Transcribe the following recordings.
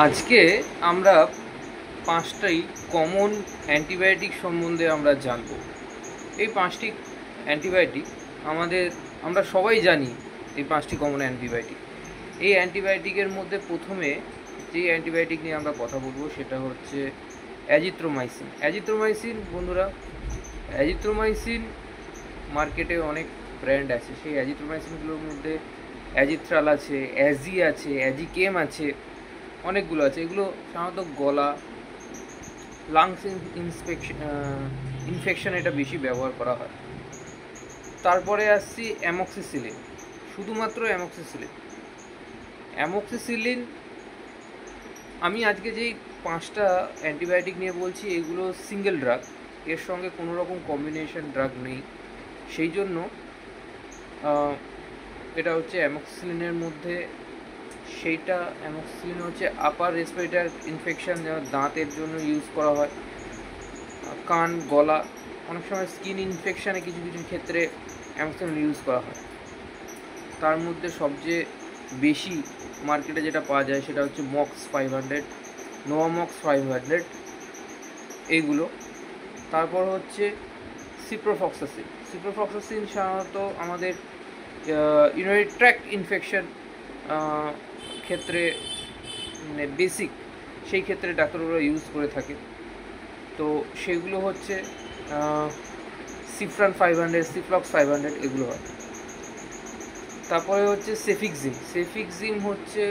আজকে আমরা পাঁচটাই কমন অ্যান্টিবায়োটিক সম্বন্ধে আমরা জানব। এই পাঁচটি অ্যান্টিবায়োটিক আমরা সবাই জানি। এই পাঁচটি কমন অ্যান্টিবায়োটিক, এই অ্যান্টিবায়োটিকের মধ্যে প্রথমে যে অ্যান্টিবায়োটিক নিয়ে আমরা কথা বলবো সেটা হচ্ছে অ্যাজিথ্রোমাইসিন। বন্ধুরা, অ্যাজিথ্রোমাইসিন মার্কেটে অনেক ব্র্যান্ড আছে। সেই অ্যাজিথ্রোমাইসিনগুলোর মধ্যে অ্যাজিথ্রাল আছে, অ্যাজি আছে, অ্যাজিকেম আছে, অনেকগুলো আছে। এগুলো সাধারণত গলা, লাংস ইনফেকশন এটা বেশি ব্যবহার করা হয়। তারপরে আসছি অ্যামক্সিসিলিন, শুধুমাত্র অ্যামক্সিসিলিন। আমি আজকে যেই পাঁচটা অ্যান্টিবায়োটিক নিয়ে বলছি এগুলো সিঙ্গেল ড্রাগ, এর সঙ্গে কোনো রকম কম্বিনেশন ড্রাগ নেই। সেই জন্য এটা হচ্ছে অ্যামক্সিসিলিনের মধ্যে অ্যামক্সিসিলিন হচ্ছে আপার রেসপিরেটরি ইনফেকশন, যেমন দাঁতের জন্য ইউজ করা হয়, কান, গলা, অনেক সময় স্কিন ইনফেকশানে কিছু কিছু ক্ষেত্রে অ্যামক্সিসিলিন ইউজ করা হয়। তার মধ্যে সবচেয়ে বেশি মার্কেটে যেটা পাওয়া যায় সেটা হচ্ছে মক্স 500, নোভামক্স 500 এইগুলো। তারপর হচ্ছে সিপ্রোফ্লক্সাসিন সাধারণত আমাদের ইউরিনারি ট্র্যাক্ট ইনফেকশন ক্ষেত্রে বেসিক, সেই ক্ষেত্রে ডাক্তাররা ইউজ করে থাকে। তো সেগুলো হচ্ছে সিফ্রান 500, সিফ্লক্স 500 এগুলো হয়। তারপরে হচ্ছে সেফিক্সিম হচ্ছে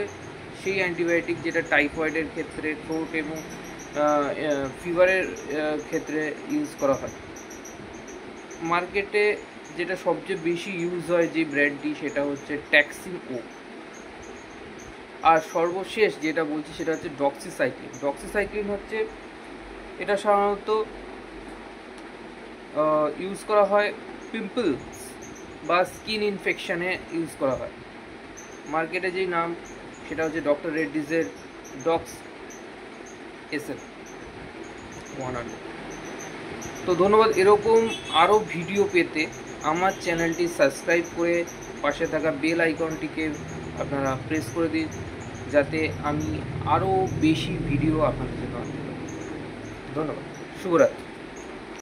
সেই অ্যান্টিবায়োটিক যেটা টাইফয়েডের ক্ষেত্রে, থ্রোট এবং ফিভারের ক্ষেত্রে ইউজ করা হয়। মার্কেটে যেটা সবচেয়ে বেশি ইউজ হয় যে ব্র্যান্ডটি সেটা হচ্ছে ট্যাক্সিন ও। আর সর্বশেষ যেটা বলছি সেটা হচ্ছে ডক্সিসাইক্লিন হচ্ছে, এটা সাধারণত ইউজ করা হয় পিম্পলস বা স্কিন ইনফেকশানে ইউজ করা হয়। মার্কেটে যেই নাম সেটা হচ্ছে ডক্টর রেড্ডিজের ডক্স SF 100। তো ধন্যবাদ। এরকম আরও ভিডিও পেতে আমার চ্যানেলটি সাবস্ক্রাইব করে পাশে থাকা বেল আইকনটিকে আপনারা প্রেস করে দিন, যাতে আমি আরও বেশি ভিডিও আপনাদের জন্য আনতে পারি। ধন্যবাদ। শুভরাত্রি।